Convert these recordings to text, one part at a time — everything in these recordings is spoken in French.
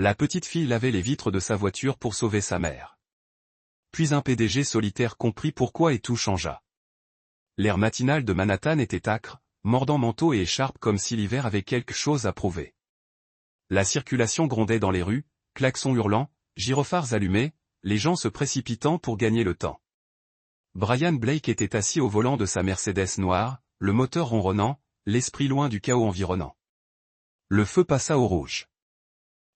La petite fille lavait les vitres de sa voiture pour sauver sa mère. Puis un PDG solitaire comprit pourquoi et tout changea. L'air matinal de Manhattan était âcre, mordant manteau et écharpe comme si l'hiver avait quelque chose à prouver. La circulation grondait dans les rues, klaxons hurlants, gyrophares allumés, les gens se précipitant pour gagner le temps. Brian Blake était assis au volant de sa Mercedes noire, le moteur ronronnant, l'esprit loin du chaos environnant. Le feu passa au rouge.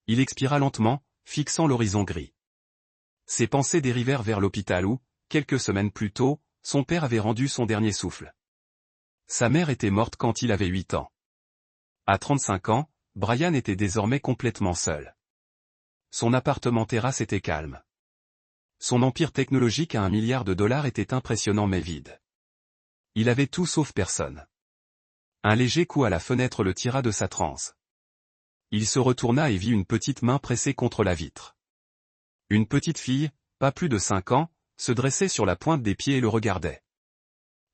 Il expira lentement, fixant l'horizon gris. Ses pensées dérivèrent vers l'hôpital où, quelques semaines plus tôt, son père avait rendu son dernier souffle. Sa mère était morte quand il avait 8 ans. À 35 ans, Brian était désormais complètement seul. Son appartement terrasse était calme. Son empire technologique à $1 milliard était impressionnant mais vide. Il avait tout sauf personne. Un léger coup à la fenêtre le tira de sa transe. Il se retourna et vit une petite main pressée contre la vitre. Une petite fille, pas plus de 5 ans, se dressait sur la pointe des pieds et le regardait.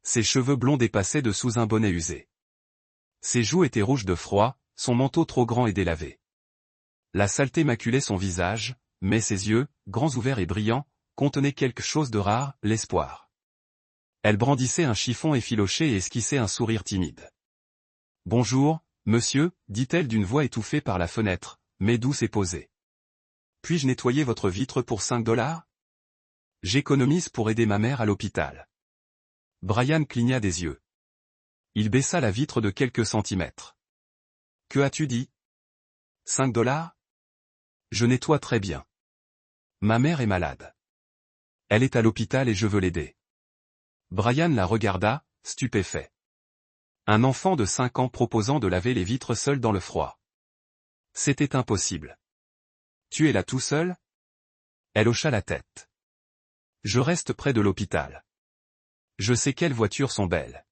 Ses cheveux blonds dépassaient de sous un bonnet usé. Ses joues étaient rouges de froid, son manteau trop grand et délavé. La saleté maculait son visage, mais ses yeux, grands ouverts et brillants, contenaient quelque chose de rare, l'espoir. Elle brandissait un chiffon effiloché et esquissait un sourire timide. « Bonjour, monsieur, dit-elle d'une voix étouffée par la fenêtre, mais douce et posée. Puis-je nettoyer votre vitre pour $5 ? J'économise pour aider ma mère à l'hôpital. » Brian cligna des yeux. Il baissa la vitre de quelques centimètres. « Que as-tu dit ? $5 ? Je nettoie très bien. Ma mère est malade. Elle est à l'hôpital et je veux l'aider. » Brian la regarda, stupéfait. Un enfant de 5 ans proposant de laver les vitres seul dans le froid. C'était impossible. « Tu es là tout seul ? » Elle hocha la tête. « Je reste près de l'hôpital. Je sais quelles voitures sont belles. »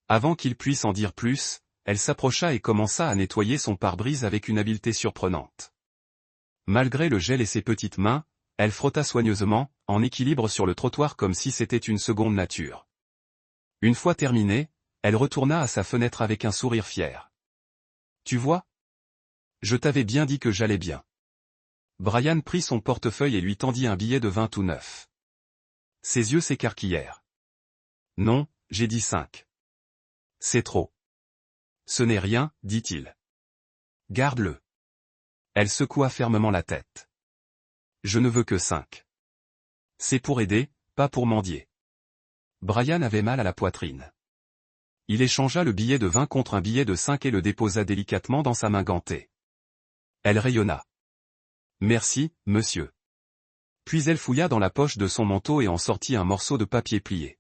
Avant qu'il puisse en dire plus, elle s'approcha et commença à nettoyer son pare-brise avec une habileté surprenante. Malgré le gel et ses petites mains, elle frotta soigneusement, en équilibre sur le trottoir comme si c'était une seconde nature. Une fois terminée, elle retourna à sa fenêtre avec un sourire fier. « Tu vois ? Je t'avais bien dit que j'allais bien. » Brian prit son portefeuille et lui tendit un billet de 20 tout neuf. Ses yeux s'écarquillèrent. « Non, j'ai dit 5. C'est trop. »« Ce n'est rien, dit-il. Garde-le. » Elle secoua fermement la tête. « Je ne veux que 5. C'est pour aider, pas pour mendier. » Brian avait mal à la poitrine. Il échangea le billet de 20 contre un billet de 5 et le déposa délicatement dans sa main gantée. Elle rayonna. « Merci, monsieur. » Puis elle fouilla dans la poche de son manteau et en sortit un morceau de papier plié.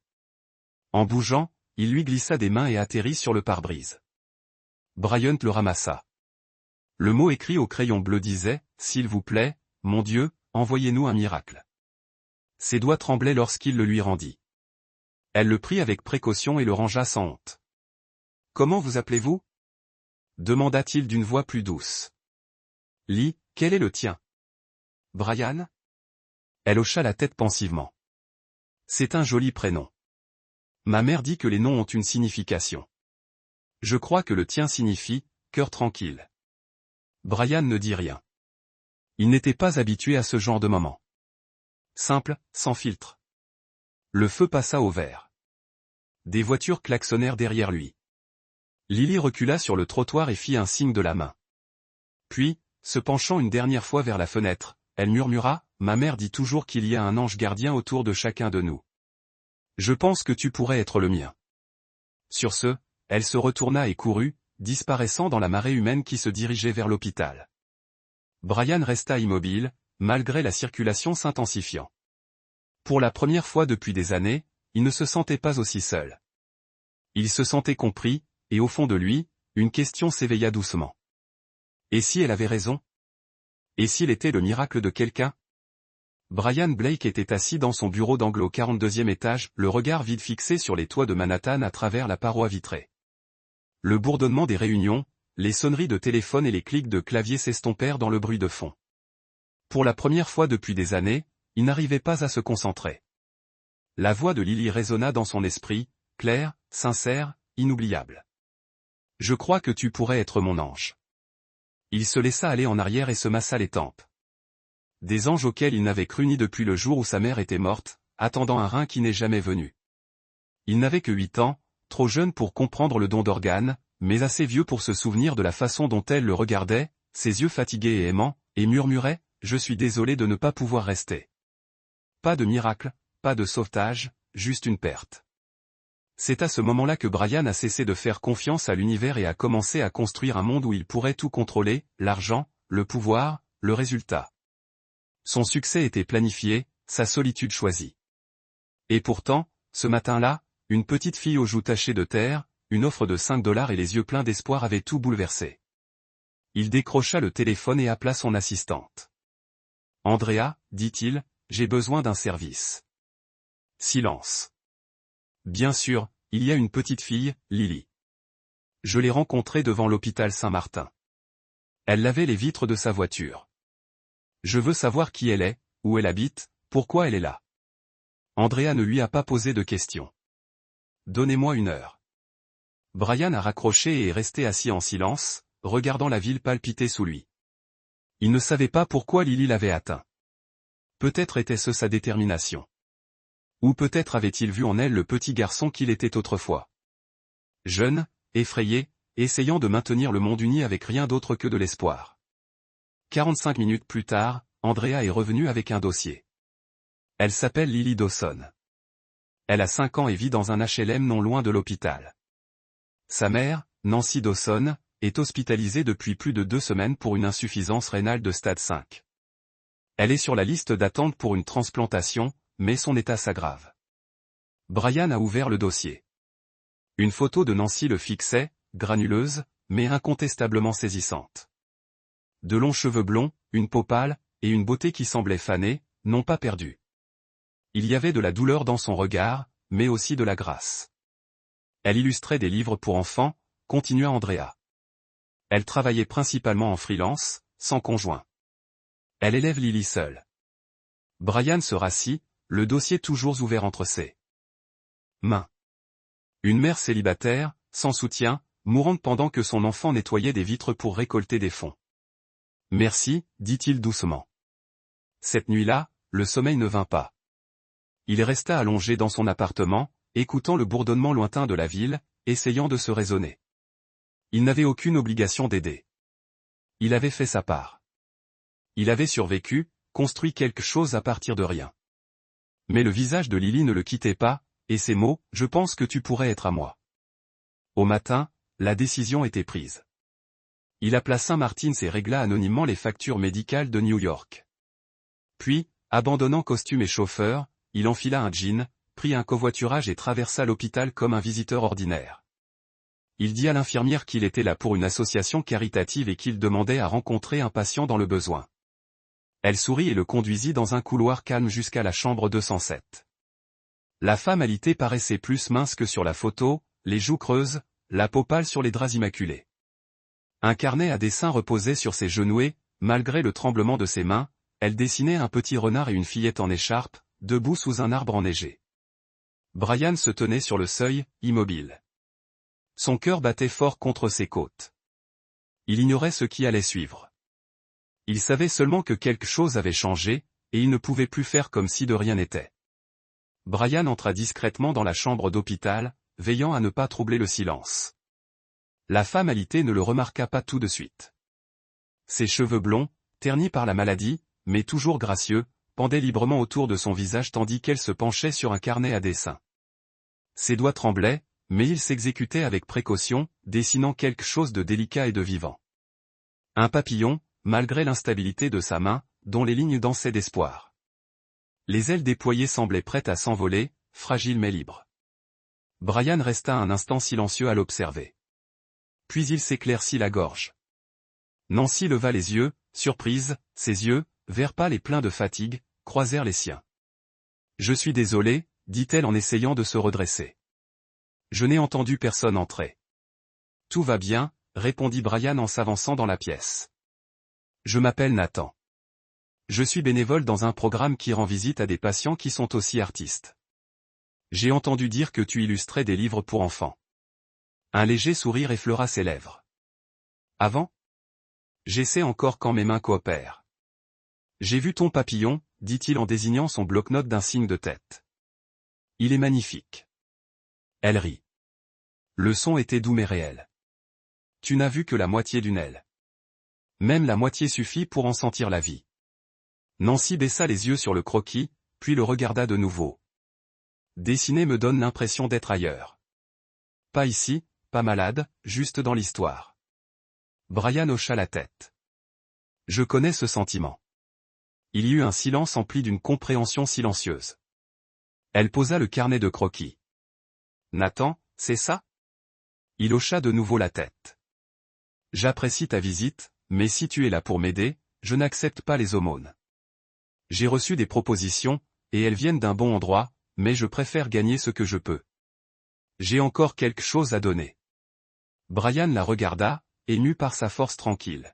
En bougeant, il lui glissa des mains et atterrit sur le pare-brise. Brian le ramassa. Le mot écrit au crayon bleu disait « S'il vous plaît, mon Dieu, envoyez-nous un miracle. » Ses doigts tremblaient lorsqu'il le lui rendit. Elle le prit avec précaution et le rangea sans honte. « Comment vous appelez-vous ? » demanda-t-il d'une voix plus douce. « Lee, quel est le tien ? » « Brian ?» Elle hocha la tête pensivement. « C'est un joli prénom. Ma mère dit que les noms ont une signification. Je crois que le tien signifie « cœur tranquille ». Brian ne dit rien. Il n'était pas habitué à ce genre de moment. Simple, sans filtre. Le feu passa au vert. Des voitures klaxonnèrent derrière lui. Lily recula sur le trottoir et fit un signe de la main. Puis, se penchant une dernière fois vers la fenêtre, elle murmura, « Ma mère dit toujours qu'il y a un ange gardien autour de chacun de nous. Je pense que tu pourrais être le mien. » Sur ce, elle se retourna et courut, disparaissant dans la marée humaine qui se dirigeait vers l'hôpital. Brian resta immobile, malgré la circulation s'intensifiant. Pour la première fois depuis des années, il ne se sentait pas aussi seul. Il se sentait compris, et au fond de lui, une question s'éveilla doucement. Et si elle avait raison ? Et s'il était le miracle de quelqu'un ? Brian Blake était assis dans son bureau d'angle au 42e étage, le regard vide fixé sur les toits de Manhattan à travers la paroi vitrée. Le bourdonnement des réunions, les sonneries de téléphone et les clics de clavier s'estompèrent dans le bruit de fond. Pour la première fois depuis des années, il n'arrivait pas à se concentrer. La voix de Lily résonna dans son esprit, claire, sincère, inoubliable. « Je crois que tu pourrais être mon ange. » Il se laissa aller en arrière et se massa les tempes. Des anges auxquels il n'avait cru ni depuis le jour où sa mère était morte, attendant un rein qui n'est jamais venu. Il n'avait que 8 ans, trop jeune pour comprendre le don d'organes, mais assez vieux pour se souvenir de la façon dont elle le regardait, ses yeux fatigués et aimants, et murmurait « Je suis désolé de ne pas pouvoir rester. » Pas de miracle, pas de sauvetage, juste une perte. C'est à ce moment-là que Brian a cessé de faire confiance à l'univers et a commencé à construire un monde où il pourrait tout contrôler, l'argent, le pouvoir, le résultat. Son succès était planifié, sa solitude choisie. Et pourtant, ce matin-là, une petite fille aux joues tachées de terre, une offre de $5 et les yeux pleins d'espoir avaient tout bouleversé. Il décrocha le téléphone et appela son assistante. « Andrea, dit-il, j'ai besoin d'un service. » Silence. « Bien sûr, il y a une petite fille, Lily. Je l'ai rencontrée devant l'hôpital Saint-Martin. Elle lavait les vitres de sa voiture. Je veux savoir qui elle est, où elle habite, pourquoi elle est là. » Andrea ne lui a pas posé de questions. « Donnez-moi 1 heure. » Brian a raccroché et est resté assis en silence, regardant la ville palpiter sous lui. Il ne savait pas pourquoi Lily l'avait atteint. Peut-être était-ce sa détermination. Ou peut-être avait-il vu en elle le petit garçon qu'il était autrefois. Jeune, effrayé, essayant de maintenir le monde uni avec rien d'autre que de l'espoir. 45 minutes plus tard, Andrea est revenue avec un dossier. Elle s'appelle Lily Dawson. Elle a 5 ans et vit dans un HLM non loin de l'hôpital. Sa mère, Nancy Dawson, est hospitalisée depuis plus de 2 semaines pour une insuffisance rénale de stade 5. Elle est sur la liste d'attente pour une transplantation, mais son état s'aggrave. Brian a ouvert le dossier. Une photo de Nancy le fixait, granuleuse, mais incontestablement saisissante. De longs cheveux blonds, une peau pâle, et une beauté qui semblait fanée, non pas perdue. Il y avait de la douleur dans son regard, mais aussi de la grâce. Elle illustrait des livres pour enfants, continua Andrea. Elle travaillait principalement en freelance, sans conjoint. Elle élève Lily seule. Brian se rassit, le dossier toujours ouvert entre ses mains. Une mère célibataire, sans soutien, mourante pendant que son enfant nettoyait des vitres pour récolter des fonds. Merci, dit-il doucement. Cette nuit-là, le sommeil ne vint pas. Il resta allongé dans son appartement, écoutant le bourdonnement lointain de la ville, essayant de se raisonner. Il n'avait aucune obligation d'aider. Il avait fait sa part. Il avait survécu, construit quelque chose à partir de rien. Mais le visage de Lily ne le quittait pas, et ces mots, « Je pense que tu pourrais être à moi. » Au matin, la décision était prise. Il appela Saint-Martins et régla anonymement les factures médicales de New York. Puis, abandonnant costume et chauffeur, il enfila un jean, prit un covoiturage et traversa l'hôpital comme un visiteur ordinaire. Il dit à l'infirmière qu'il était là pour une association caritative et qu'il demandait à rencontrer un patient dans le besoin. Elle sourit et le conduisit dans un couloir calme jusqu'à la chambre 207. La femme alitée paraissait plus mince que sur la photo, les joues creuses, la peau pâle sur les draps immaculés. Un carnet à dessin reposait sur ses genoux et, malgré le tremblement de ses mains, elle dessinait un petit renard et une fillette en écharpe, debout sous un arbre enneigé. Brian se tenait sur le seuil, immobile. Son cœur battait fort contre ses côtes. Il ignorait ce qui allait suivre. Il savait seulement que quelque chose avait changé, et il ne pouvait plus faire comme si de rien n'était. Brian entra discrètement dans la chambre d'hôpital, veillant à ne pas troubler le silence. La femme alitée ne le remarqua pas tout de suite. Ses cheveux blonds, ternis par la maladie, mais toujours gracieux, pendaient librement autour de son visage tandis qu'elle se penchait sur un carnet à dessin. Ses doigts tremblaient, mais il s'exécutait avec précaution, dessinant quelque chose de délicat et de vivant. Un papillon, malgré l'instabilité de sa main, dont les lignes dansaient d'espoir. Les ailes déployées semblaient prêtes à s'envoler, fragiles mais libres. Brian resta un instant silencieux à l'observer. Puis il s'éclaircit la gorge. Nancy leva les yeux, surprise, ses yeux, verts pâles et pleins de fatigue, croisèrent les siens. « Je suis désolée, dit-elle en essayant de se redresser. Je n'ai entendu personne entrer. »« Tout va bien, » répondit Brian en s'avançant dans la pièce. « Je m'appelle Nathan. Je suis bénévole dans un programme qui rend visite à des patients qui sont aussi artistes. J'ai entendu dire que tu illustrais des livres pour enfants. » Un léger sourire effleura ses lèvres. « Avant ? J'essaie encore quand mes mains coopèrent. J'ai vu ton papillon, dit-il en désignant son bloc-notes d'un signe de tête. Il est magnifique. Elle rit. Le son était doux mais réel. Tu n'as vu que la moitié d'une aile. Même la moitié suffit pour en sentir la vie. Nancy baissa les yeux sur le croquis, puis le regarda de nouveau. Dessiner me donne l'impression d'être ailleurs. Pas ici, pas malade, juste dans l'histoire. Brian hocha la tête. Je connais ce sentiment. Il y eut un silence empli d'une compréhension silencieuse. Elle posa le carnet de croquis. Nathan, c'est ça? Il hocha de nouveau la tête. J'apprécie ta visite, mais si tu es là pour m'aider, je n'accepte pas les aumônes. J'ai reçu des propositions, et elles viennent d'un bon endroit, mais je préfère gagner ce que je peux. J'ai encore quelque chose à donner. Brian la regarda, ému par sa force tranquille.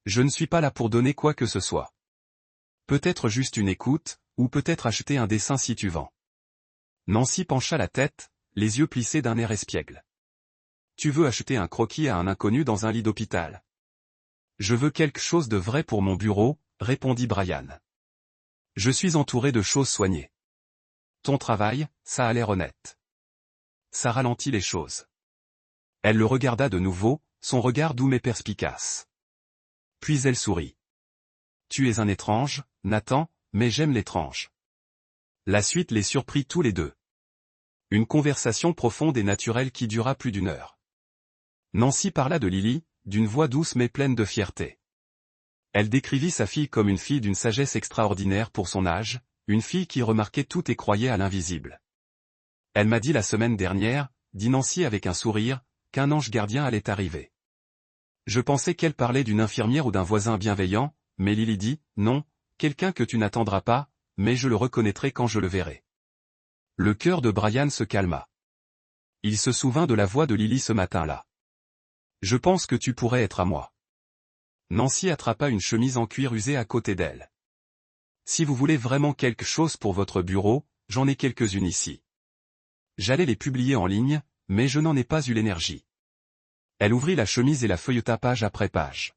Je ne suis pas là pour donner quoi que ce soit. Peut-être juste une écoute, ou peut-être acheter un dessin si tu vends. Nancy pencha la tête, les yeux plissés d'un air espiègle. Tu veux acheter un croquis à un inconnu dans un lit d'hôpital? Je veux quelque chose de vrai pour mon bureau, répondit Brian. Je suis entouré de choses soignées. Ton travail, ça a l'air honnête. Ça ralentit les choses. Elle le regarda de nouveau, son regard doux mais perspicace. Puis elle sourit. Tu es un étrange, Nathan, mais j'aime l'étrange. La suite les surprit tous les deux. Une conversation profonde et naturelle qui dura plus d'une heure. Nancy parla de Lily, d'une voix douce mais pleine de fierté. Elle décrivit sa fille comme une fille d'une sagesse extraordinaire pour son âge, une fille qui remarquait tout et croyait à l'invisible. Elle m'a dit la semaine dernière, dit Nancy avec un sourire, qu'un ange gardien allait arriver. Je pensais qu'elle parlait d'une infirmière ou d'un voisin bienveillant, mais Lily dit, non, quelqu'un que tu n'attendras pas, mais je le reconnaîtrai quand je le verrai. Le cœur de Brian se calma. Il se souvint de la voix de Lily ce matin-là. Je pense que tu pourrais être à moi. Nancy attrapa une chemise en cuir usé à côté d'elle. Si vous voulez vraiment quelque chose pour votre bureau, j'en ai quelques-unes ici. J'allais les publier en ligne, mais je n'en ai pas eu l'énergie. Elle ouvrit la chemise et la feuilleta page après page.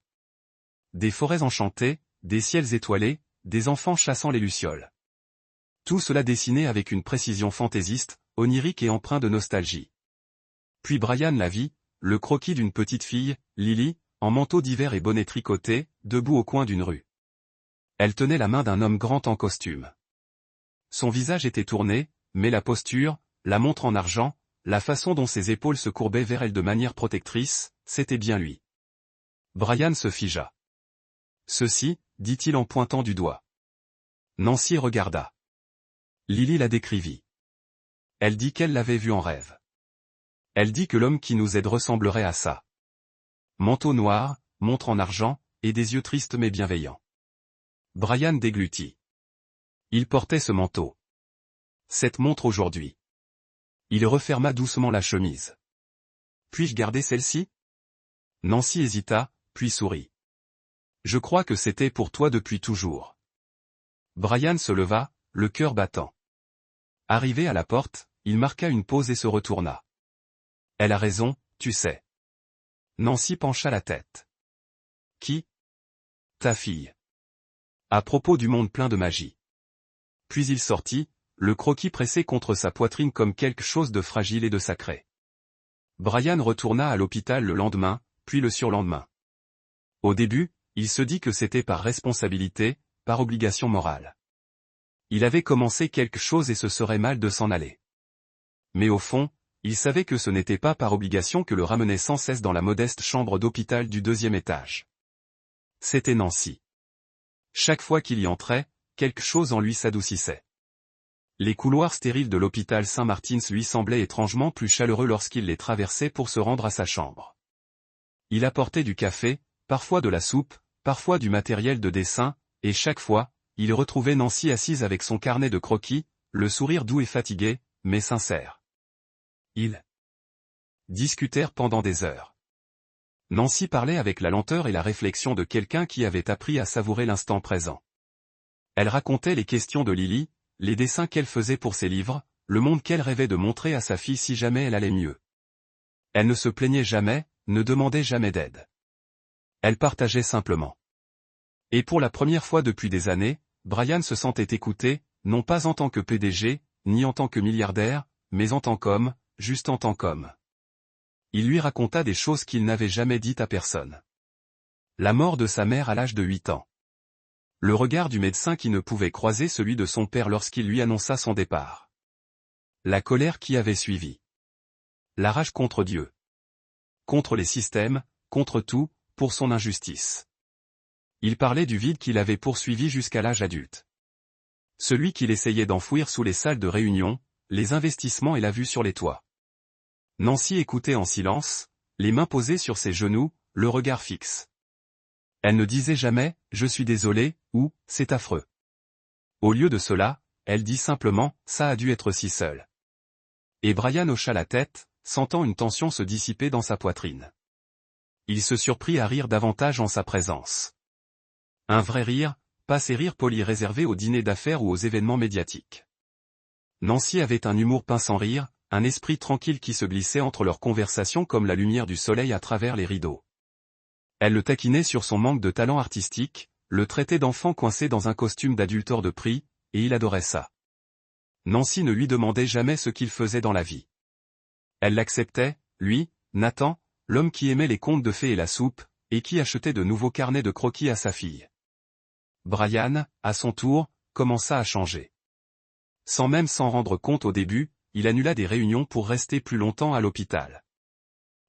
Des forêts enchantées, des ciels étoilés, des enfants chassant les lucioles. Tout cela dessiné avec une précision fantaisiste, onirique et empreint de nostalgie. Puis Brian la vit, le croquis d'une petite fille, Lily, en manteau d'hiver et bonnet tricoté, debout au coin d'une rue. Elle tenait la main d'un homme grand en costume. Son visage était tourné, mais la posture, la montre en argent, la façon dont ses épaules se courbaient vers elle de manière protectrice, c'était bien lui. Brian se figea. Ceci, dit-il en pointant du doigt. Nancy regarda. Lily la décrivit. Elle dit qu'elle l'avait vu en rêve. Elle dit que l'homme qui nous aide ressemblerait à ça. Manteau noir, montre en argent, et des yeux tristes mais bienveillants. Brian déglutit. Il portait ce manteau. Cette montre aujourd'hui. Il referma doucement la chemise. Puis-je garder celle-ci? Nancy hésita, puis sourit. Je crois que c'était pour toi depuis toujours. Brian se leva, le cœur battant. Arrivé à la porte, il marqua une pause et se retourna. Elle a raison, tu sais. Nancy pencha la tête. Qui? Ta fille. À propos du monde plein de magie. Puis il sortit, le croquis pressé contre sa poitrine comme quelque chose de fragile et de sacré. Brian retourna à l'hôpital le lendemain, puis le surlendemain. Au début, il se dit que c'était par responsabilité, par obligation morale. Il avait commencé quelque chose et ce serait mal de s'en aller. Mais au fond, il savait que ce n'était pas par obligation que le ramenait sans cesse dans la modeste chambre d'hôpital du 2e étage. C'était Nancy. Chaque fois qu'il y entrait, quelque chose en lui s'adoucissait. Les couloirs stériles de l'hôpital Saint-Martins lui semblaient étrangement plus chaleureux lorsqu'il les traversait pour se rendre à sa chambre. Il apportait du café, parfois de la soupe, parfois du matériel de dessin, et chaque fois, il retrouvait Nancy assise avec son carnet de croquis, le sourire doux et fatigué, mais sincère. Ils discutèrent pendant des heures. Nancy parlait avec la lenteur et la réflexion de quelqu'un qui avait appris à savourer l'instant présent. Elle racontait les questions de Lily, les dessins qu'elle faisait pour ses livres, le monde qu'elle rêvait de montrer à sa fille si jamais elle allait mieux. Elle ne se plaignait jamais, ne demandait jamais d'aide. Elle partageait simplement. Et pour la première fois depuis des années, Brian se sentait écouté, non pas en tant que PDG, ni en tant que milliardaire, mais en tant qu'homme, juste en tant qu'homme. Il lui raconta des choses qu'il n'avait jamais dites à personne. La mort de sa mère à l'âge de 8 ans. Le regard du médecin qui ne pouvait croiser celui de son père lorsqu'il lui annonça son départ. La colère qui avait suivi. La rage contre Dieu. Contre les systèmes, contre tout, pour son injustice. Il parlait du vide qu'il avait poursuivi jusqu'à l'âge adulte. Celui qu'il essayait d'enfouir sous les salles de réunion, les investissements et la vue sur les toits. Nancy écoutait en silence, les mains posées sur ses genoux, le regard fixe. Elle ne disait jamais « je suis désolé » ou « c'est affreux ». Au lieu de cela, elle dit simplement « ça a dû être si seul ». Et Brian hocha la tête, sentant une tension se dissiper dans sa poitrine. Il se surprit à rire davantage en sa présence. Un vrai rire, pas ces rires polis réservés aux dîners d'affaires ou aux événements médiatiques. Nancy avait un humour pince sans rire, un esprit tranquille qui se glissait entre leurs conversations comme la lumière du soleil à travers les rideaux. Elle le taquinait sur son manque de talent artistique, le traitait d'enfant coincé dans un costume d'adulte hors de prix, et il adorait ça. Nancy ne lui demandait jamais ce qu'il faisait dans la vie. Elle l'acceptait, lui, Nathan, l'homme qui aimait les contes de fées et la soupe, et qui achetait de nouveaux carnets de croquis à sa fille. Brian, à son tour, commença à changer. Sans même s'en rendre compte au début, il annula des réunions pour rester plus longtemps à l'hôpital.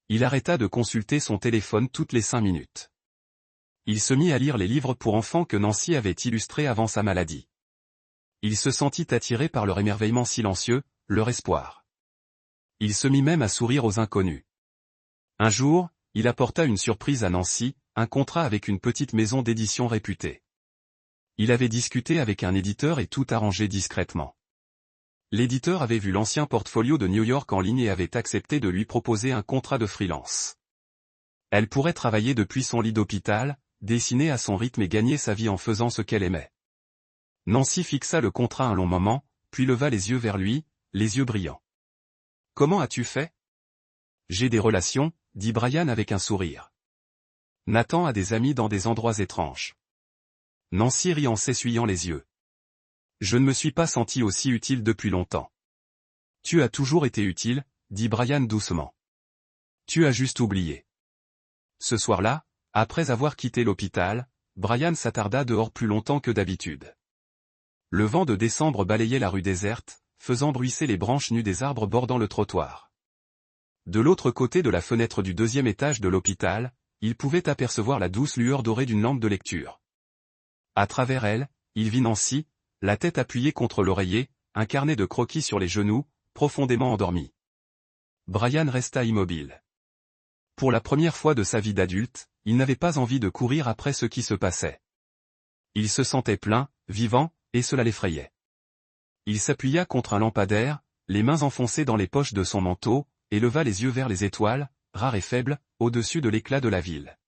Il arrêta de consulter son téléphone toutes les 5 minutes. Il se mit à lire les livres pour enfants que Nancy avait illustrés avant sa maladie. Il se sentit attiré par leur émerveillement silencieux, leur espoir. Il se mit même à sourire aux inconnus. Un jour, il apporta une surprise à Nancy, un contrat avec une petite maison d'édition réputée. Il avait discuté avec un éditeur et tout arrangé discrètement. L'éditeur avait vu l'ancien portfolio de New York en ligne et avait accepté de lui proposer un contrat de freelance. Elle pourrait travailler depuis son lit d'hôpital, dessiner à son rythme et gagner sa vie en faisant ce qu'elle aimait. Nancy fixa le contrat un long moment, puis leva les yeux vers lui, les yeux brillants. « Comment as-tu fait ? » « J'ai des relations, » dit Brian avec un sourire. « Nathan a des amis dans des endroits étranges. » Nancy rit en s'essuyant les yeux. « Je ne me suis pas senti aussi utile depuis longtemps. »« Tu as toujours été utile, » dit Brian doucement. « Tu as juste oublié. » Ce soir-là, après avoir quitté l'hôpital, Brian s'attarda dehors plus longtemps que d'habitude. Le vent de décembre balayait la rue déserte, faisant bruisser les branches nues des arbres bordant le trottoir. De l'autre côté de la fenêtre du 2e étage de l'hôpital, il pouvait apercevoir la douce lueur dorée d'une lampe de lecture. À travers elle, il vit Nancy, la tête appuyée contre l'oreiller, un carnet de croquis sur les genoux, profondément endormi. Brian resta immobile. Pour la première fois de sa vie d'adulte, il n'avait pas envie de courir après ce qui se passait. Il se sentait plein, vivant, et cela l'effrayait. Il s'appuya contre un lampadaire, les mains enfoncées dans les poches de son manteau, et leva les yeux vers les étoiles, rares et faibles, au-dessus de l'éclat de la ville.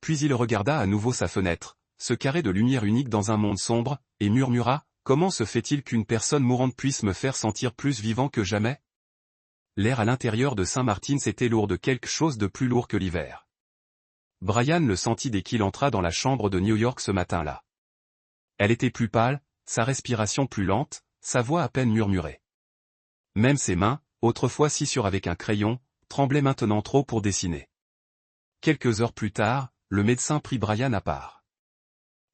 Puis il regarda à nouveau sa fenêtre, ce carré de lumière unique dans un monde sombre, et murmura, « Comment se fait-il qu'une personne mourante puisse me faire sentir plus vivant que jamais ?» L'air à l'intérieur de Saint-Martin était lourd de quelque chose de plus lourd que l'hiver. Brian le sentit dès qu'il entra dans la chambre de New York ce matin-là. Elle était plus pâle, sa respiration plus lente, sa voix à peine murmurée. Même ses mains, autrefois si sûres avec un crayon, tremblaient maintenant trop pour dessiner. Quelques heures plus tard, le médecin prit Brian à part.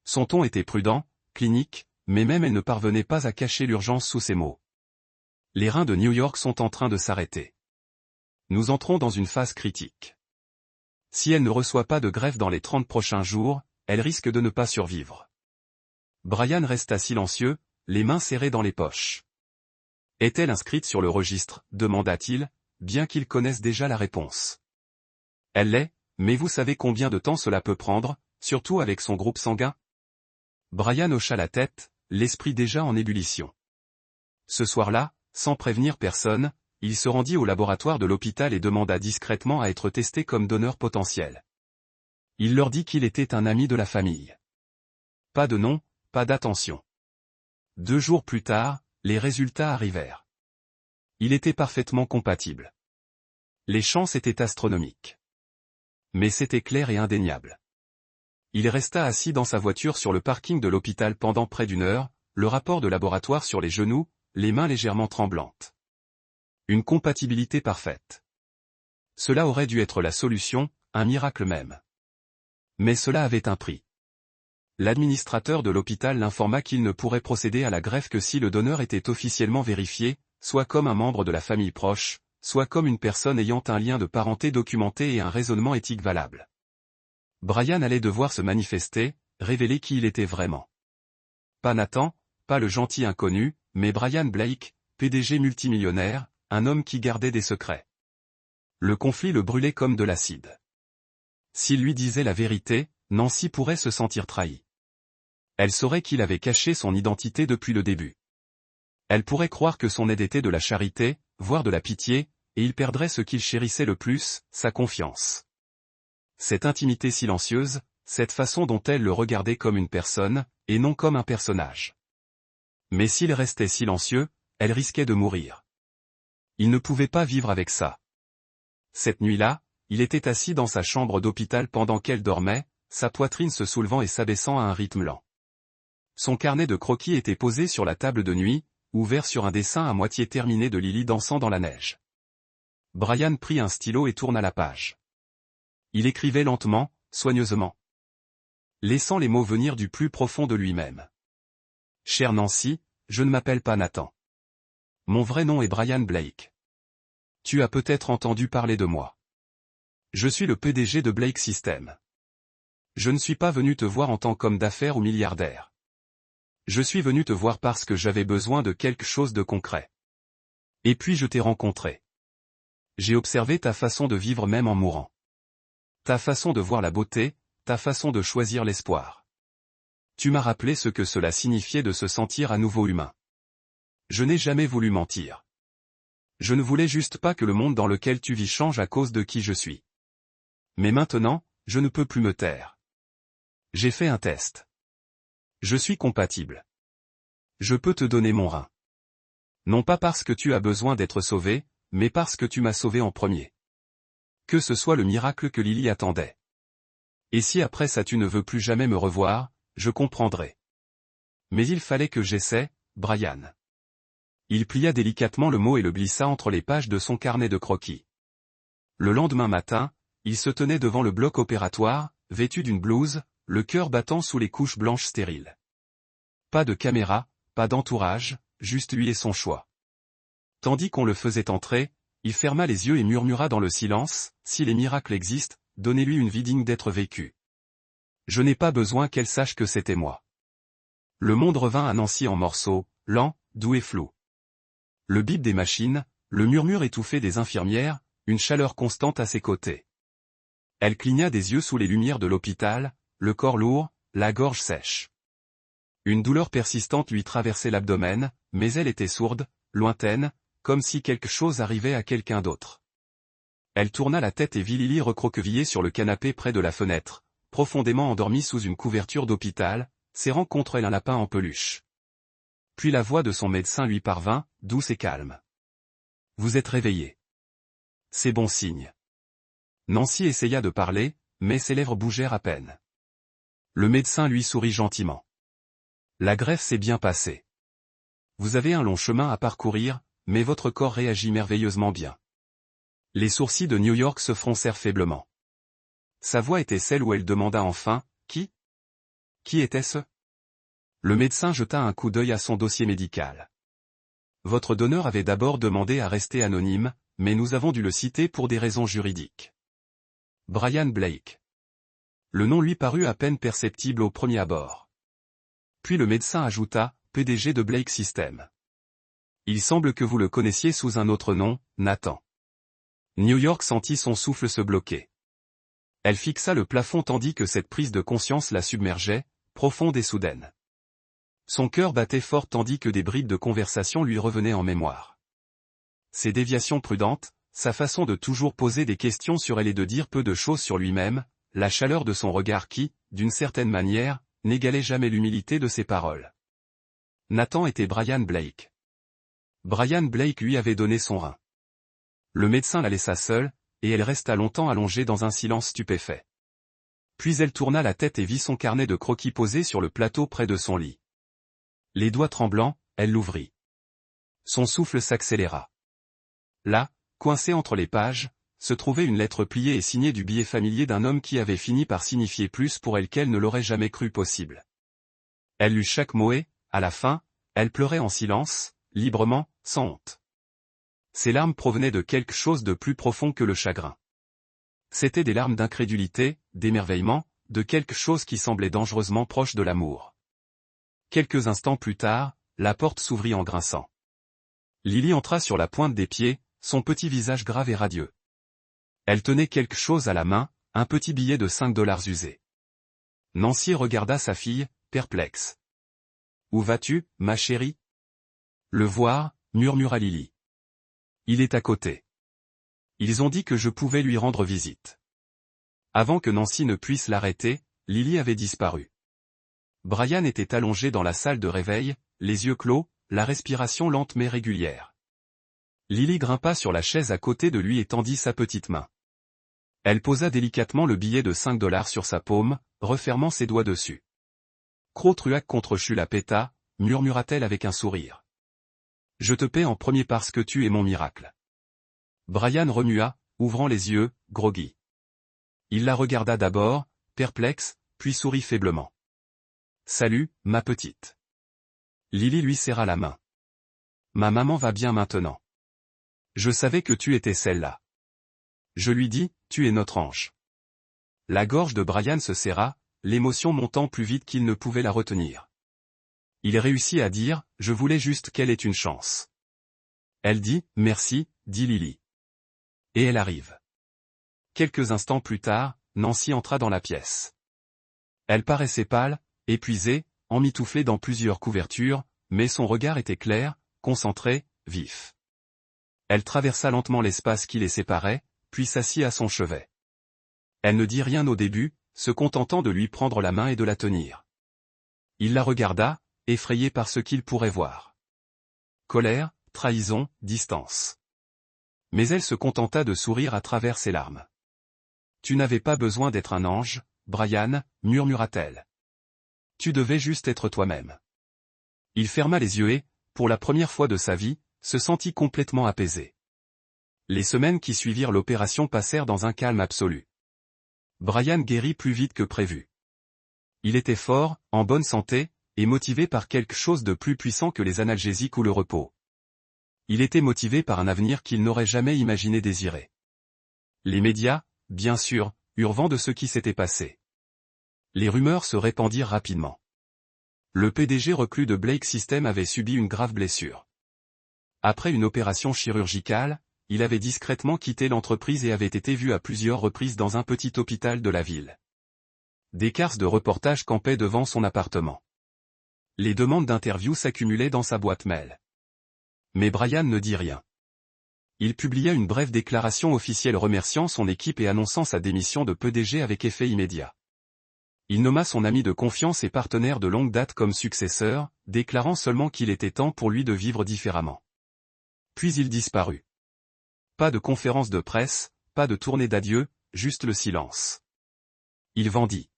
Son ton était prudent, clinique, mais même elle ne parvenait pas à cacher l'urgence sous ses mots. Les reins de New York sont en train de s'arrêter. Nous entrons dans une phase critique. Si elle ne reçoit pas de greffe dans les 30 prochains jours, elle risque de ne pas survivre. Brian resta silencieux, les mains serrées dans les poches. Est-elle inscrite sur le registre, demanda-t-il, bien qu'il connaisse déjà la réponse. Elle l'est, mais vous savez combien de temps cela peut prendre, surtout avec son groupe sanguin? Brian hocha la tête, l'esprit déjà en ébullition. Ce soir-là, sans prévenir personne, il se rendit au laboratoire de l'hôpital et demanda discrètement à être testé comme donneur potentiel. Il leur dit qu'il était un ami de la famille. Pas de nom, pas d'attention. 2 jours plus tard, les résultats arrivèrent. Il était parfaitement compatible. Les chances étaient astronomiques. Mais c'était clair et indéniable. Il resta assis dans sa voiture sur le parking de l'hôpital pendant près d'une heure, le rapport de laboratoire sur les genoux, les mains légèrement tremblantes. Une compatibilité parfaite. Cela aurait dû être la solution, un miracle même. Mais cela avait un prix. L'administrateur de l'hôpital l'informa qu'il ne pourrait procéder à la greffe que si le donneur était officiellement vérifié, soit comme un membre de la famille proche, soit comme une personne ayant un lien de parenté documenté et un raisonnement éthique valable. Brian allait devoir se manifester, révéler qui il était vraiment. Pas Nathan, pas le gentil inconnu, mais Brian Blake, PDG multimillionnaire, un homme qui gardait des secrets. Le conflit le brûlait comme de l'acide. S'il lui disait la vérité, Nancy pourrait se sentir trahie. Elle saurait qu'il avait caché son identité depuis le début. Elle pourrait croire que son aide était de la charité, voire de la pitié, et il perdrait ce qu'il chérissait le plus, sa confiance. Cette intimité silencieuse, cette façon dont elle le regardait comme une personne, et non comme un personnage. Mais s'il restait silencieux, elle risquait de mourir. Il ne pouvait pas vivre avec ça. Cette nuit-là, il était assis dans sa chambre d'hôpital pendant qu'elle dormait, sa poitrine se soulevant et s'abaissant à un rythme lent. Son carnet de croquis était posé sur la table de nuit, ouvert sur un dessin à moitié terminé de Lily dansant dans la neige. Brian prit un stylo et tourna la page. Il écrivait lentement, soigneusement, laissant les mots venir du plus profond de lui-même. « Chère Nancy, je ne m'appelle pas Nathan. Mon vrai nom est Brian Blake. Tu as peut-être entendu parler de moi. Je suis le PDG de Blake Systems. Je ne suis pas venu te voir en tant qu'homme d'affaires ou milliardaire. Je suis venu te voir parce que j'avais besoin de quelque chose de concret. Et puis je t'ai rencontré. J'ai observé ta façon de vivre même en mourant. Ta façon de voir la beauté, ta façon de choisir l'espoir. Tu m'as rappelé ce que cela signifiait de se sentir à nouveau humain. Je n'ai jamais voulu mentir. Je ne voulais juste pas que le monde dans lequel tu vis change à cause de qui je suis. Mais maintenant, je ne peux plus me taire. J'ai fait un test. Je suis compatible. Je peux te donner mon rein. Non pas parce que tu as besoin d'être sauvé, mais parce que tu m'as sauvé en premier. Que ce soit le miracle que Lily attendait. Et si après ça tu ne veux plus jamais me revoir, je comprendrai. Mais il fallait que j'essaie, Brian. Il plia délicatement le mot et le glissa entre les pages de son carnet de croquis. Le lendemain matin, il se tenait devant le bloc opératoire, vêtu d'une blouse, le cœur battant sous les couches blanches stériles. Pas de caméra, pas d'entourage, juste lui et son choix. Tandis qu'on le faisait entrer, il ferma les yeux et murmura dans le silence, « Si les miracles existent, donnez-lui une vie digne d'être vécue. Je n'ai pas besoin qu'elle sache que c'était moi. » Le monde revint à Nancy en morceaux, lents, doux et flous. Le bip des machines, le murmure étouffé des infirmières, une chaleur constante à ses côtés. Elle cligna des yeux sous les lumières de l'hôpital, le corps lourd, la gorge sèche. Une douleur persistante lui traversait l'abdomen, mais elle était sourde, lointaine, comme si quelque chose arrivait à quelqu'un d'autre. Elle tourna la tête et vit Lily recroquevillée sur le canapé près de la fenêtre, profondément endormie sous une couverture d'hôpital, serrant contre elle un lapin en peluche. Puis la voix de son médecin lui parvint, douce et calme. « Vous êtes réveillée. C'est bon signe. » Nancy essaya de parler, mais ses lèvres bougèrent à peine. Le médecin lui sourit gentiment. « La greffe s'est bien passée. Vous avez un long chemin à parcourir, mais votre corps réagit merveilleusement bien. » Les sourcils de New York se froncèrent faiblement. Sa voix était celle où elle demanda enfin, « Qui ? Qui était-ce » Le médecin jeta un coup d'œil à son dossier médical. Votre donneur avait d'abord demandé à rester anonyme, mais nous avons dû le citer pour des raisons juridiques. Brian Blake. Le nom lui parut à peine perceptible au premier abord. Puis le médecin ajouta, PDG de Blake Systems. Il semble que vous le connaissiez sous un autre nom, Nathan. New York sentit son souffle se bloquer. Elle fixa le plafond tandis que cette prise de conscience la submergeait, profonde et soudaine. Son cœur battait fort tandis que des bribes de conversation lui revenaient en mémoire. Ses déviations prudentes, sa façon de toujours poser des questions sur elle et de dire peu de choses sur lui-même, la chaleur de son regard qui, d'une certaine manière, n'égalait jamais l'humilité de ses paroles. Nathan était Brian Blake. Brian Blake lui avait donné son rein. Le médecin la laissa seule, et elle resta longtemps allongée dans un silence stupéfait. Puis elle tourna la tête et vit son carnet de croquis posé sur le plateau près de son lit. Les doigts tremblants, elle l'ouvrit. Son souffle s'accéléra. Là, coincée entre les pages, se trouvait une lettre pliée et signée du billet familier d'un homme qui avait fini par signifier plus pour elle qu'elle ne l'aurait jamais cru possible. Elle lut chaque mot et, à la fin, elle pleurait en silence, librement, sans honte. Ses larmes provenaient de quelque chose de plus profond que le chagrin. C'étaient des larmes d'incrédulité, d'émerveillement, de quelque chose qui semblait dangereusement proche de l'amour. Quelques instants plus tard, la porte s'ouvrit en grinçant. Lily entra sur la pointe des pieds, son petit visage grave et radieux. Elle tenait quelque chose à la main, un petit billet de 5 $ usé. Nancy regarda sa fille, perplexe. « Où vas-tu, ma chérie ?»« Le voir, » murmura Lily. « Il est à côté. Ils ont dit que je pouvais lui rendre visite. » Avant que Nancy ne puisse l'arrêter, Lily avait disparu. Brian était allongé dans la salle de réveil, les yeux clos, la respiration lente mais régulière. Lily grimpa sur la chaise à côté de lui et tendit sa petite main. Elle posa délicatement le billet de 5 $ sur sa paume, refermant ses doigts dessus. « Crotruac contre Chulapeta » murmura-t-elle avec un sourire. « Je te paie en premier parce que tu es mon miracle. » Brian remua, ouvrant les yeux, groggy. Il la regarda d'abord, perplexe, puis sourit faiblement. « Salut, ma petite. » Lily lui serra la main. « Ma maman va bien maintenant. Je savais que tu étais celle-là. » Je lui dis, « Tu es notre ange. » La gorge de Brian se serra, l'émotion montant plus vite qu'il ne pouvait la retenir. Il réussit à dire, « Je voulais juste qu'elle ait une chance. » Elle dit, « Merci, » dit Lily. Et elle arrive. Quelques instants plus tard, Nancy entra dans la pièce. Elle paraissait pâle, épuisée, emmitouflée dans plusieurs couvertures, mais son regard était clair, concentré, vif. Elle traversa lentement l'espace qui les séparait, puis s'assit à son chevet. Elle ne dit rien au début, se contentant de lui prendre la main et de la tenir. Il la regarda, effrayé par ce qu'il pourrait voir. Colère, trahison, distance. Mais elle se contenta de sourire à travers ses larmes. « Tu n'avais pas besoin d'être un ange, Brian, » murmura-t-elle. « Tu devais juste être toi-même. » Il ferma les yeux et, pour la première fois de sa vie, se sentit complètement apaisé. Les semaines qui suivirent l'opération passèrent dans un calme absolu. Brian guérit plus vite que prévu. Il était fort, en bonne santé, et motivé par quelque chose de plus puissant que les analgésiques ou le repos. Il était motivé par un avenir qu'il n'aurait jamais imaginé désirer. Les médias, bien sûr, eurent vent de ce qui s'était passé. Les rumeurs se répandirent rapidement. Le PDG reclus de Blake Systems avait subi une grave blessure. Après une opération chirurgicale, il avait discrètement quitté l'entreprise et avait été vu à plusieurs reprises dans un petit hôpital de la ville. Des cases de reportages campaient devant son appartement. Les demandes d'interview s'accumulaient dans sa boîte mail. Mais Brian ne dit rien. Il publia une brève déclaration officielle remerciant son équipe et annonçant sa démission de PDG avec effet immédiat. Il nomma son ami de confiance et partenaire de longue date comme successeur, déclarant seulement qu'il était temps pour lui de vivre différemment. Puis il disparut. Pas de conférence de presse, pas de tournée d'adieu, juste le silence. Il vendit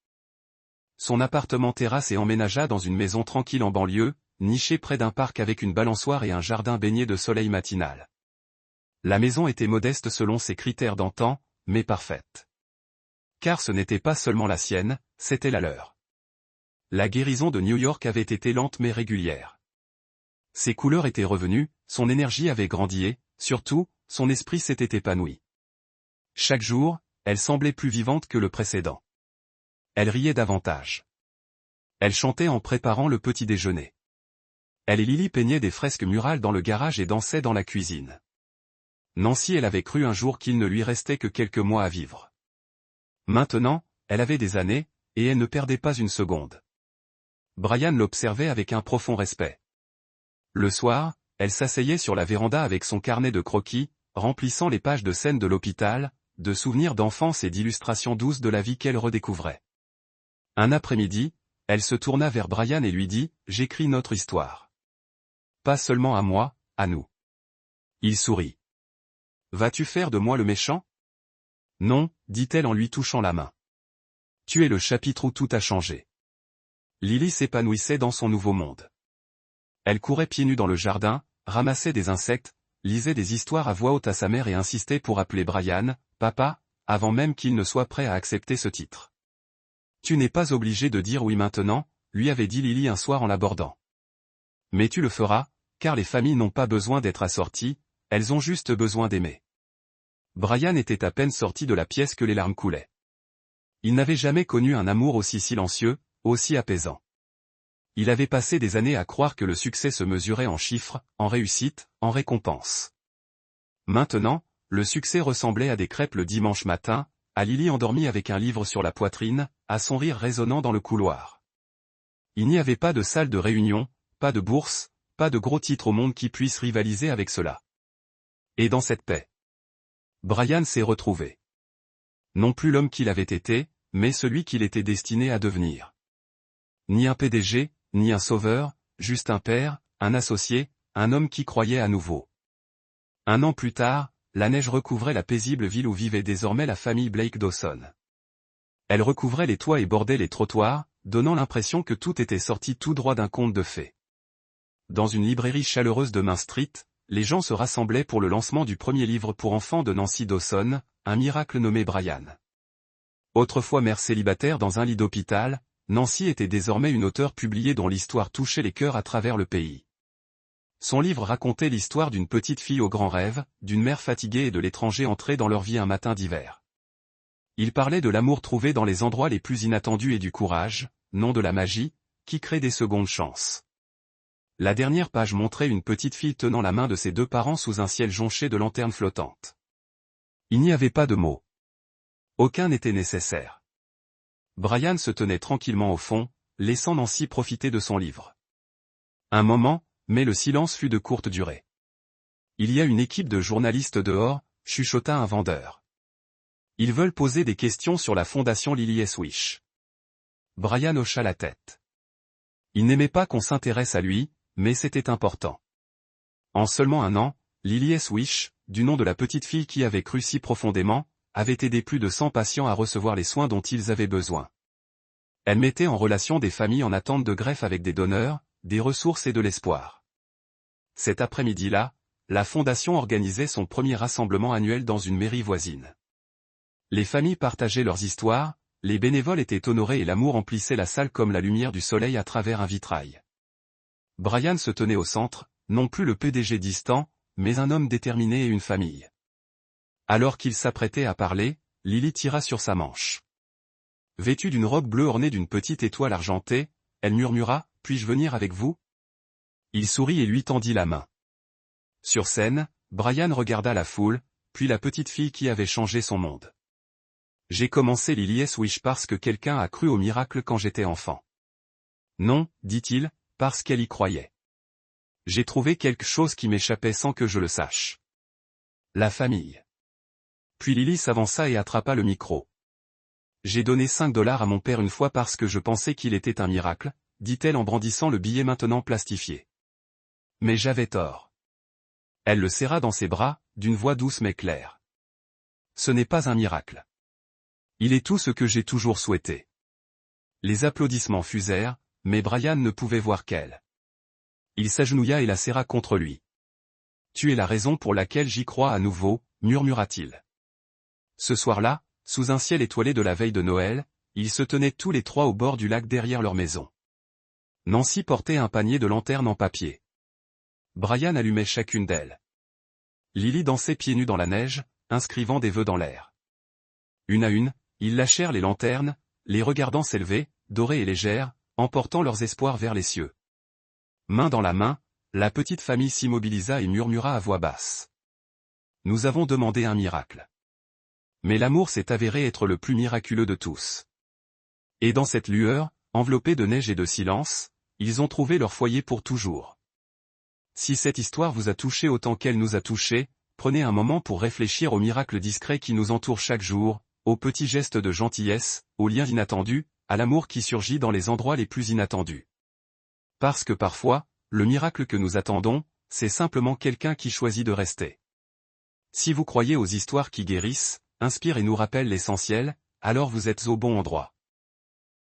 son appartement terrasse et emménagea dans une maison tranquille en banlieue, nichée près d'un parc avec une balançoire et un jardin baigné de soleil matinal. La maison était modeste selon ses critères d'antan, mais parfaite. Car ce n'était pas seulement la sienne, c'était la leur. La guérison de New York avait été lente mais régulière. Ses couleurs étaient revenues, son énergie avait grandi et, surtout, son esprit s'était épanoui. Chaque jour, elle semblait plus vivante que le précédent. Elle riait davantage. Elle chantait en préparant le petit déjeuner. Elle et Lily peignaient des fresques murales dans le garage et dansaient dans la cuisine. Nancy elle avait cru un jour qu'il ne lui restait que quelques mois à vivre. Maintenant, elle avait des années, et elle ne perdait pas une seconde. Brian l'observait avec un profond respect. Le soir, elle s'asseyait sur la véranda avec son carnet de croquis, remplissant les pages de scènes de l'hôpital, de souvenirs d'enfance et d'illustrations douces de la vie qu'elle redécouvrait. Un après-midi, elle se tourna vers Brian et lui dit, « J'écris notre histoire. Pas seulement à moi, à nous. » Il sourit. « Vas-tu faire de moi le méchant ? » « Non, dit-elle en lui touchant la main. Tu es le chapitre où tout a changé. Lily s'épanouissait dans son nouveau monde. Elle courait pieds nus dans le jardin, ramassait des insectes, lisait des histoires à voix haute à sa mère et insistait pour appeler Brian, papa, avant même qu'il ne soit prêt à accepter ce titre. Tu n'es pas obligé de dire oui maintenant, lui avait dit Lily un soir en l'abordant. Mais tu le feras, car les familles n'ont pas besoin d'être assorties, elles ont juste besoin d'aimer. Brian était à peine sorti de la pièce que les larmes coulaient. Il n'avait jamais connu un amour aussi silencieux, aussi apaisant. Il avait passé des années à croire que le succès se mesurait en chiffres, en réussite, en récompenses. Maintenant, le succès ressemblait à des crêpes le dimanche matin, à Lily endormie avec un livre sur la poitrine, à son rire résonnant dans le couloir. Il n'y avait pas de salle de réunion, pas de bourse, pas de gros titre au monde qui puisse rivaliser avec cela. Et dans cette paix, Brian s'est retrouvé. Non plus l'homme qu'il avait été, mais celui qu'il était destiné à devenir. Ni un PDG, ni un sauveur, juste un père, un associé, un homme qui croyait à nouveau. Un an plus tard, la neige recouvrait la paisible ville où vivait désormais la famille Blake Dawson. Elle recouvrait les toits et bordait les trottoirs, donnant l'impression que tout était sorti tout droit d'un conte de fées. Dans une librairie chaleureuse de Main Street, les gens se rassemblaient pour le lancement du premier livre pour enfants de Nancy Dawson, un miracle nommé Brian. Autrefois mère célibataire dans un lit d'hôpital, Nancy était désormais une auteure publiée dont l'histoire touchait les cœurs à travers le pays. Son livre racontait l'histoire d'une petite fille aux grands rêves, d'une mère fatiguée et de l'étranger entré dans leur vie un matin d'hiver. Il parlait de l'amour trouvé dans les endroits les plus inattendus et du courage, non de la magie, qui crée des secondes chances. La dernière page montrait une petite fille tenant la main de ses deux parents sous un ciel jonché de lanternes flottantes. Il n'y avait pas de mots. Aucun n'était nécessaire. Brian se tenait tranquillement au fond, laissant Nancy profiter de son livre. Un moment, mais le silence fut de courte durée. Il y a une équipe de journalistes dehors, chuchota un vendeur. Ils veulent poser des questions sur la fondation Lily S. Wish. Brian hocha la tête. Il n'aimait pas qu'on s'intéresse à lui, mais c'était important. En seulement un an, Lily S. Wish, du nom de la petite fille qui avait cru si profondément, avait aidé plus de 100 patients à recevoir les soins dont ils avaient besoin. Elle mettait en relation des familles en attente de greffe avec des donneurs, des ressources et de l'espoir. Cet après-midi-là, la fondation organisait son premier rassemblement annuel dans une mairie voisine. Les familles partageaient leurs histoires, les bénévoles étaient honorés et l'amour emplissait la salle comme la lumière du soleil à travers un vitrail. Brian se tenait au centre, non plus le PDG distant, mais un homme déterminé et une famille. Alors qu'il s'apprêtait à parler, Lily tira sur sa manche. Vêtue d'une robe bleue ornée d'une petite étoile argentée, elle murmura « Puis-je venir avec vous ?» Il sourit et lui tendit la main. Sur scène, Brian regarda la foule, puis la petite fille qui avait changé son monde. « J'ai commencé Lily S. Wish parce que quelqu'un a cru au miracle quand j'étais enfant. » Non, dit-il, parce qu'elle y croyait. J'ai trouvé quelque chose qui m'échappait sans que je le sache. La famille. Puis Lily s'avança et attrapa le micro. J'ai donné 5 $ à mon père une fois parce que je pensais qu'il était un miracle, dit-elle en brandissant le billet maintenant plastifié. Mais j'avais tort. Elle le serra dans ses bras, d'une voix douce mais claire. Ce n'est pas un miracle. Il est tout ce que j'ai toujours souhaité. Les applaudissements fusèrent, mais Brian ne pouvait voir qu'elle. Il s'agenouilla et la serra contre lui. Tu es la raison pour laquelle j'y crois à nouveau, murmura-t-il. Ce soir-là, sous un ciel étoilé de la veille de Noël, ils se tenaient tous les trois au bord du lac derrière leur maison. Nancy portait un panier de lanternes en papier. Brian allumait chacune d'elles. Lily dansait pieds nus dans la neige, inscrivant des vœux dans l'air. Une à une, ils lâchèrent les lanternes, les regardant s'élever, dorées et légères, emportant leurs espoirs vers les cieux. Main dans la main, la petite famille s'immobilisa et murmura à voix basse. Nous avons demandé un miracle. Mais l'amour s'est avéré être le plus miraculeux de tous. Et dans cette lueur, enveloppée de neige et de silence, ils ont trouvé leur foyer pour toujours. Si cette histoire vous a touché autant qu'elle nous a touchés, prenez un moment pour réfléchir aux miracles discrets qui nous entourent chaque jour, aux petits gestes de gentillesse, aux liens inattendus, à l'amour qui surgit dans les endroits les plus inattendus. Parce que parfois, le miracle que nous attendons, c'est simplement quelqu'un qui choisit de rester. Si vous croyez aux histoires qui guérissent, inspirent et nous rappellent l'essentiel, alors vous êtes au bon endroit.